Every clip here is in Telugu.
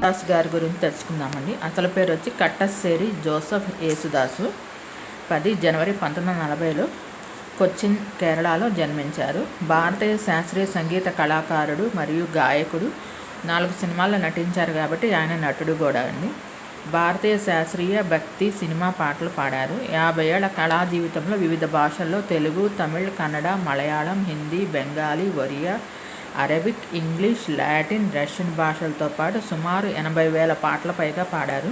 దాస్ గారి గురించి తెలుసుకుందామండి. అసలు పేరు వచ్చి కట్టస్సేరి జోసెఫ్ యేసుదాసు. 10 జనవరి 1940లో కొచ్చిన్, కేరళలో జన్మించారు. భారతీయ శాస్త్రీయ సంగీత కళాకారుడు మరియు గాయకుడు. 4 సినిమాల్లో నటించారు కాబట్టి ఆయన నటుడు కూడా అండి. భారతీయ శాస్త్రీయ, భక్తి, సినిమా పాటలు పాడారు. 50 ఏళ్ల కళా జీవితంలో వివిధ భాషల్లో Telugu, Tamil, Kannada, Malayalam, Hindi, Bengali, Oriya, Arabic, English, Latin, Russian భాషలతో పాటు సుమారు 80,000 పాటల పైగా పాడారు.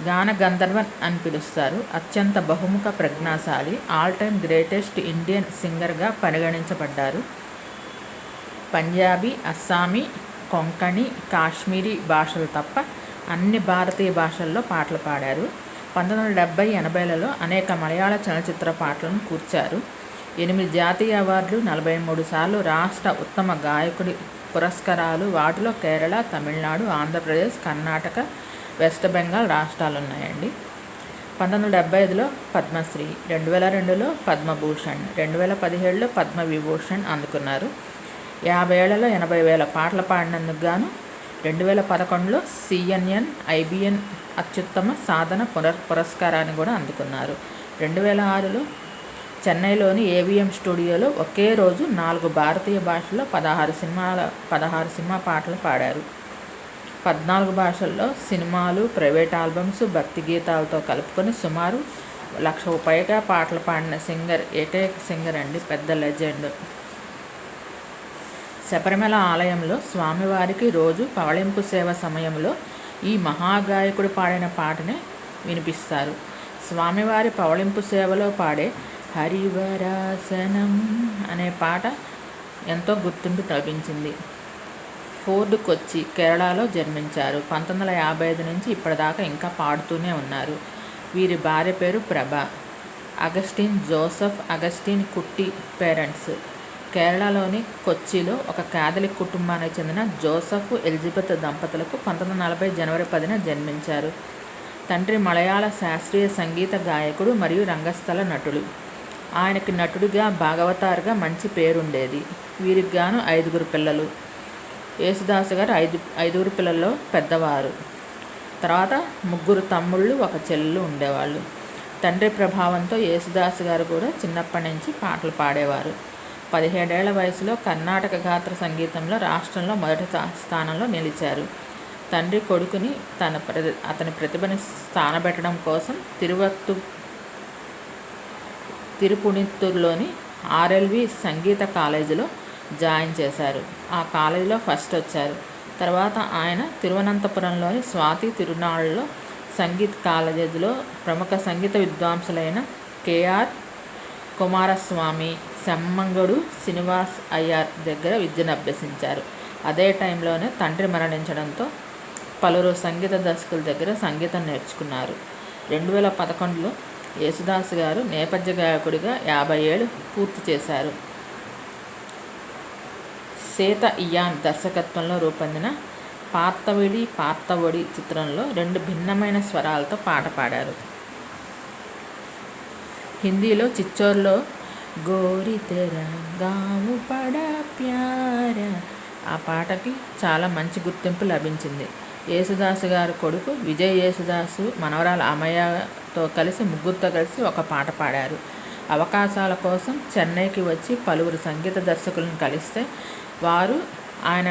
గాన గంధర్వన్ అని పిలుస్తారు. అత్యంత బహుముఖ ప్రజ్ఞాశాలి, ఆల్ టైమ్ గ్రేటెస్ట్ ఇండియన్ సింగర్గా పరిగణించబడ్డారు. పంజాబీ, అస్సామీ, కొంకణి, కాశ్మీరీ భాషలు తప్ప అన్ని భారతీయ భాషల్లో పాటలు పాడారు. 1970-80లలో అనేక మలయాళ చలనచిత్ర పాటలను కూర్చారు. 8 జాతీయ అవార్డులు, 43 సార్లు రాష్ట్ర ఉత్తమ గాయకుడి పురస్కారాలు. వాటిలో కేరళ, తమిళనాడు, ఆంధ్రప్రదేశ్, కర్ణాటక, వెస్ట్ బెంగాల్ రాష్ట్రాలు ఉన్నాయండి. 1975లో పద్మశ్రీ, 2002లో పద్మభూషణ్, 2017లో పద్మవిభూషణ్ అందుకున్నారు. 50 ఏళ్లలో 80,000 పాటలు పాడినందుకు గాను 2011లో CNN IBN అత్యుత్తమ సాధన పురస్కారాన్ని కూడా అందుకున్నారు. 2006లో చెన్నైలోని AVM స్టూడియోలో ఒకే రోజు 4 భారతీయ భాషల్లో 16 సినిమా పాటలు పాడారు. 14 భాషల్లో సినిమాలు, ప్రైవేట్ ఆల్బమ్స్, భక్తి గీతాలతో కలుపుకొని సుమారు 1,00,000 పైగా పాటలు పాడిన ఏకైక సింగర్ అండి. పెద్ద లెజెండ్. శబరిమల ఆలయంలో స్వామివారికి రోజు పవళింపు సేవ సమయంలో ఈ మహాగాయకుడు పాడిన పాటనే వినిపిస్తారు. స్వామివారి పవళింపు సేవలో పాడే హరివరాసనం అనే పాట ఎంతో గుర్తింపు లభించింది. ఫోర్డ్ కొచ్చి, కేరళలో జన్మించారు. 1955 నుంచి ఇప్పటిదాకా ఇంకా పాడుతూనే ఉన్నారు. వీరి భార్య పేరు ప్రభ. అగస్టిన్ జోసెఫ్ అగస్టిన్ కుట్టి పేరెంట్స్. కేరళలోని కొచ్చిలో ఒక కాథలిక్ కుటుంబానికి చెందిన జోసెఫ్, ఎలిజబెత్ దంపతులకు 1940 జనవరి 10న జన్మించారు. తండ్రి మలయాళ శాస్త్రీయ సంగీత గాయకుడు మరియు రంగస్థల నటుడు. ఆయనకి నటుడిగా, భాగవతారుగా మంచి పేరుండేది. వీరికి గాను 5 పిల్లలు. యేసుదాసు గారు 5 పిల్లల్లో పెద్దవారు. తర్వాత 3 తమ్ముళ్ళు, 1 చెల్లెలు ఉండేవాళ్ళు. తండ్రి ప్రభావంతో యేసుదాసు గారు కూడా చిన్నప్పటి నుంచి పాటలు పాడేవారు. 17 ఏళ్ల వయసులో కర్ణాటక గాత్ర సంగీతంలో రాష్ట్రంలో మొదటి స్థానంలో నిలిచారు. తండ్రి కొడుకుని అతని ప్రతిభని స్థానబెట్టడం కోసం తిరుపునిత్తూరులోని RLV సంగీత కాలేజీలో జాయిన్ చేశారు. ఆ కాలేజీలో ఫస్ట్ వచ్చారు. తర్వాత ఆయన తిరువనంతపురంలోని స్వాతి తిరునాళ్ళలో సంగీత కాలేజీలో ప్రముఖ సంగీత విద్వాంసులైన KR కుమారస్వామి, సెమ్మంగడు శ్రీనివాస్ అయ్యర్ దగ్గర విద్యను అభ్యసించారు. అదే టైంలోనే తండ్రి మరణించడంతో పలువురు సంగీత దర్శకుల దగ్గర సంగీతం నేర్చుకున్నారు. 2011లో యేసుదాసు గారు నేపథ్య గాయకుడిగా 50 ఏళ్ళు పూర్తి చేశారు. సేత ఇయాన్ దర్శకత్వంలో రూపొందిన పార్తవడి చిత్రంలో 2 భిన్నమైన స్వరాలతో పాట పాడారు. హిందీలో చిచ్చోర్లో గోరి తెర గావు పడా ప్యార ఆ పాటకి చాలా మంచి గుర్తింపు లభించింది. యేసుదాసు గారి కొడుకు విజయ్ యేసుదాసు మనవరాలు అమయ్యతో కలిసి ముగ్గురితో కలిసి ఒక పాట పాడారు. అవకాశాల కోసం చెన్నైకి వచ్చి పలువురు సంగీత దర్శకులను కలిస్తే వారు ఆయన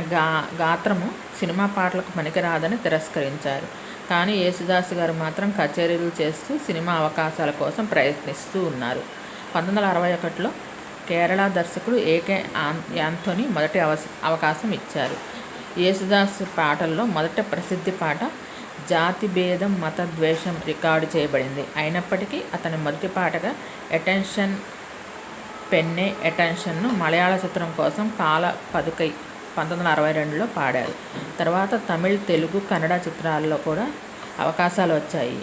గాత్రము సినిమా పాటలకు పనికిరాదని తిరస్కరించారు. కానీ యేసుదాసు గారు మాత్రం కచేరీలు చేస్తూ సినిమా అవకాశాల కోసం ప్రయత్నిస్తూ ఉన్నారు. 1961లో కేరళ దర్శకుడు AK యాంథోనీ మొదటి అవకాశం ఇచ్చారు. యేసుదాసు పాటల్లో మొదటి ప్రసిద్ధి పాట జాతి భేదం, మత ద్వేషం రికార్డు చేయబడింది. అయినప్పటికీ అతని మొదటి పాటగా అటెన్షన్ పెన్నే అటెన్షన్ను మలయాళ చిత్రం కోసం కాల పదుకై 1962లో పాడారు. తర్వాత తమిళ్, తెలుగు, కన్నడ చిత్రాల్లో కూడా అవకాశాలు వచ్చాయి.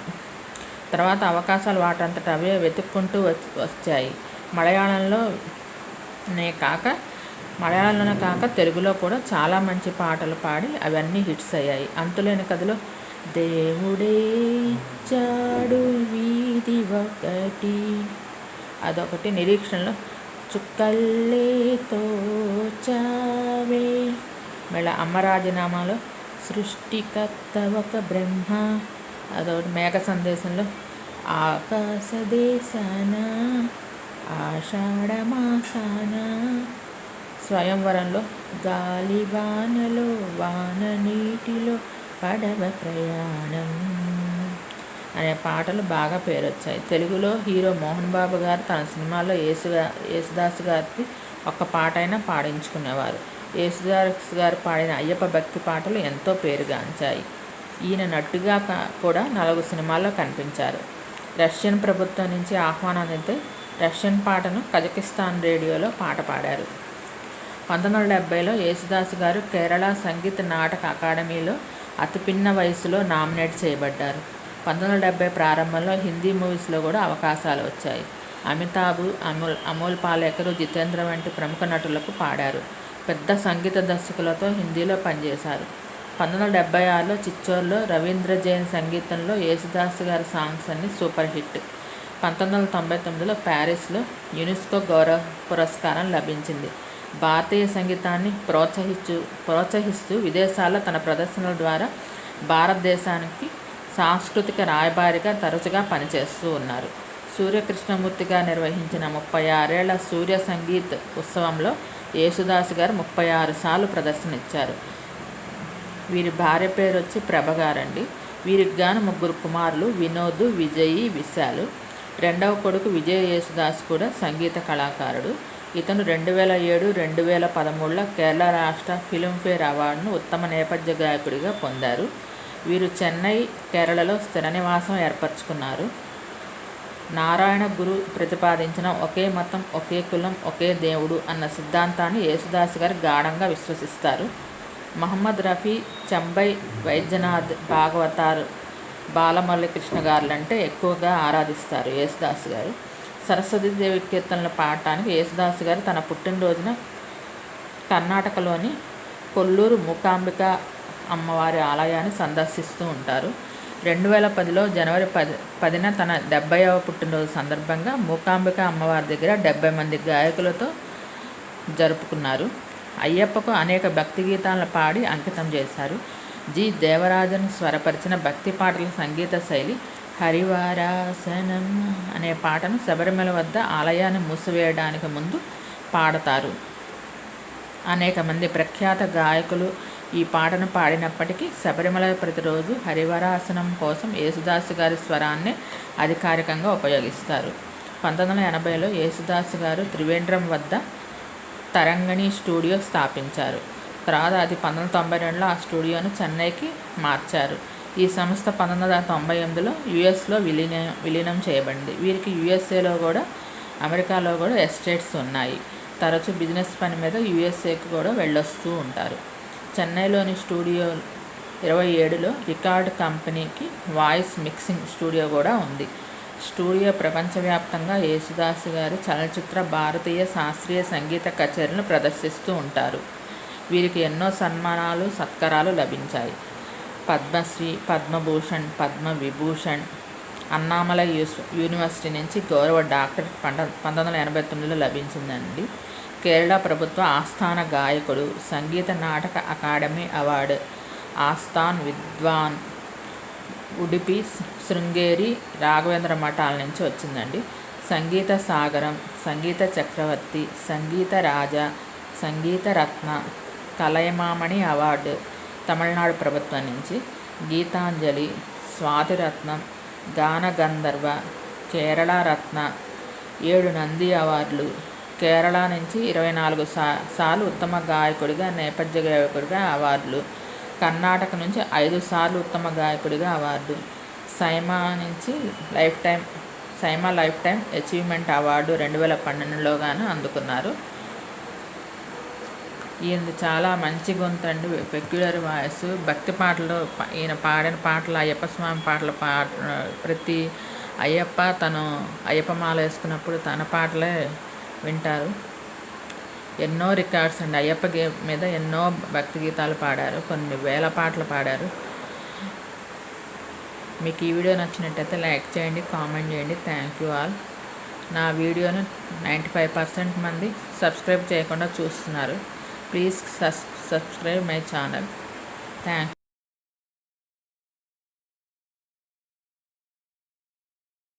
తర్వాత అవకాశాలు వాటంతట అవే వెతుక్కుంటూ వచ్చాయి. మలయాళంలోనే కాక తెలుగులో కూడా చాలా మంచి పాటలు పాడి అవన్నీ హిట్స్ అయ్యాయి. అంతులేని కథలో దేవుడే చాడు వీధి ఒకటి అదొకటి, నిరీక్షణలో చుక్కల్లే తోచావే, మళ్ళీ అమ్మ రాజీనామాలో సృష్టికర్త ఒక బ్రహ్మ. అదొకటి మేఘ సందేశంలో ఆకాశ దేశాన ఆషాఢమాసాన. స్వయంవరంలో గాలివానలో వాన నీటిలో పడవ ప్రయాణం అనే పాటలు బాగా పేరొచ్చాయి. తెలుగులో హీరో మోహన్ బాబు గారు తన సినిమాల్లో యేసుదాసు గారికి ఒక్క పాట అయినా పాడించుకునేవారు. యేసుదాసు గారు పాడిన అయ్యప్ప భక్తి పాటలు ఎంతో పేరుగాంచాయి. ఈయన నటుగా కూడా 4 సినిమాల్లో కనిపించారు. రష్యన్ ప్రభుత్వం నుంచి ఆహ్వానం అందితే రష్యన్ పాటను కజకిస్తాన్ రేడియోలో పాట పాడారు. 1970లో యేసుదాసు గారు కేరళ సంగీత నాటక అకాడమీలో అతి పిన్న వయసులో నామినేట్ చేయబడ్డారు. 1970 ప్రారంభంలో హిందీ మూవీస్లో కూడా అవకాశాలు వచ్చాయి. అమితాబ్, అమోల్ పాలేకర్, జితేంద్ర వంటి ప్రముఖ నటులకు పాడారు. పెద్ద సంగీత దర్శకులతో హిందీలో పనిచేశారు. 1976లో చిత్తూరులో రవీంద్ర జైన్ సంగీతంలో యేసుదాసు గారి సాంగ్స్ అన్ని సూపర్ హిట్. 1999లో ప్యారిస్లో యునెస్కో గౌరవ పురస్కారం లభించింది. భారతీయ సంగీతాన్ని ప్రోత్సహిస్తూ విదేశాల్లో తన ప్రదర్శనల ద్వారా భారతదేశానికి సాంస్కృతిక రాయబారిగా తరచుగా పనిచేస్తూ ఉన్నారు. సూర్యకృష్ణమూర్తిగా నిర్వహించిన 36 ఏళ్ల సూర్య సంగీత్ ఉత్సవంలో యేసుదాసు గారు 36 సార్లు ప్రదర్శన ఇచ్చారు. వీరి భార్య పేరు వచ్చి ప్రభ గారండి. వీరికి గాను 3 కుమారులు వినోద్, విజయ్, విశాలు. రెండవ కొడుకు విజయ్ యేసుదాస్ కూడా సంగీత కళాకారుడు. ఇతను 2007, 2013లో కేరళ రాష్ట్ర ఫిల్మ్ఫేర్ అవార్డును ఉత్తమ నేపథ్య గాయకుడిగా పొందారు. వీరు చెన్నై, కేరళలో స్థిర నివాసం ఏర్పరచుకున్నారు. నారాయణ గురు ప్రతిపాదించిన ఒకే మతం, ఒకే కులం, ఒకే దేవుడు అన్న సిద్ధాంతాన్ని యేసుదాసు గారు గాఢంగా విశ్వసిస్తారు. మహమ్మద్ రఫీ, చెంబై వైద్యనాథ్, భాగవతార్, బాలమురళీకృష్ణ గారులంటే ఎక్కువగా ఆరాధిస్తారు యేసుదాసు గారు. సరస్వతీదేవి కీర్తనలు పాడటానికి యేసుదాసు గారు తన పుట్టినరోజున కర్ణాటకలోని కొల్లూరు మూకాంబిక అమ్మవారి ఆలయాన్ని సందర్శిస్తూ ఉంటారు. 2010లో జనవరి 10న తన 70వ పుట్టినరోజు సందర్భంగా మూకాంబిక అమ్మవారి దగ్గర 70 మంది గాయకులతో జరుపుకున్నారు. అయ్యప్పకు అనేక భక్తి గీతాలను పాడి అంకితం చేశారు. జి దేవరాజన్ స్వరపరిచిన భక్తి పాటల సంగీత శైలి హరివారాసనం అనే పాటను శబరిమల వద్ద ఆలయాన్ని మూసివేయడానికి ముందు పాడతారు. అనేక మంది ప్రఖ్యాత గాయకులు ఈ పాటను పాడినప్పటికీ శబరిమల ప్రతిరోజు హరివరాసనం కోసం యేసుదాసు గారి స్వరాన్నే అధికారికంగా ఉపయోగిస్తారు. 1980లో యేసుదాసు గారు త్రివేంద్రం వద్ద తరంగిణి స్టూడియో స్థాపించారు. తర్వాత అది 1992లో ఆ స్టూడియోను చెన్నైకి మార్చారు. ఈ సంస్థ 1998లో యుఎస్లో విలీనం చేయబడింది. వీరికి యుఎస్ఏలో కూడా, అమెరికాలో కూడా ఎస్టేట్స్ ఉన్నాయి. తరచూ బిజినెస్ పని మీద యుఎస్ఏకి కూడా వెళ్ళొస్తూ ఉంటారు. చెన్నైలోని స్టూడియో 27లో రికార్డ్ కంపెనీకి వాయిస్ మిక్సింగ్ స్టూడియో కూడా ఉంది. స్టూడియో ప్రపంచవ్యాప్తంగా యేసుదాసు గారి చలనచిత్ర, భారతీయ శాస్త్రీయ సంగీత కచేరీలను ప్రదర్శిస్తూ ఉంటారు. వీరికి ఎన్నో సన్మానాలు, సత్కారాలు లభించాయి. పద్మశ్రీ, పద్మభూషణ్, పద్మవిభూషణ్, అన్నామలై యూనివర్సిటీ నుంచి గౌరవ డాక్టరేట్ 1989లో లభించిందండి. కేరళ ప్రభుత్వ ఆస్థాన గాయకుడు, సంగీత నాటక అకాడమీ అవార్డు, ఆస్థాన్ విద్వాన్, ఉడిపి, శృంగేరి, రాఘవేంద్ర మఠాల నుంచి వచ్చిందండి. సంగీత సాగరం, సంగీత చక్రవర్తి, సంగీత రాజా, సంగీత రత్న, కలయమామణి అవార్డు తమిళనాడు ప్రభుత్వం నుంచి, గీతాంజలి, స్వాతిరత్నం, గాన గంధర్వ, కేరళ రత్న, 7 నంది అవార్డులు, కేరళ నుంచి 24 సార్లు ఉత్తమ గాయకుడిగా, నేపథ్య గాయకుడిగా అవార్డులు, కర్ణాటక నుంచి 5 సార్లు ఉత్తమ గాయకుడిగా అవార్డు, సైమా నుంచి SIIMA life time achievement award 2012లో గాను అందుకున్నారు. ఈయనది చాలా మంచి గొంతు అండి, పెక్యులర్ వాయిస్. భక్తి పాటలు, ఈయన పాడిన పాటలు, అయ్యప్ప స్వామి పాటలు ప్రతి అయ్యప్ప తను అయ్యప్ప మాల వేసుకున్నప్పుడు తన పాటలే వింటారు. ఎన్నో రికార్డ్స్ అండి, అయ్యప్ప మీద ఎన్నో భక్తి గీతాలు పాడారు, కొన్ని వేల పాటలు పాడారు. మీకు ఈ వీడియో నచ్చినట్టయితే లైక్ చేయండి, కామెంట్ చేయండి. Thank you all. నా వీడియోను 95% మంది సబ్స్క్రైబ్ చేయకుండా చూస్తున్నారు. Please subscribe my channel. Thanks.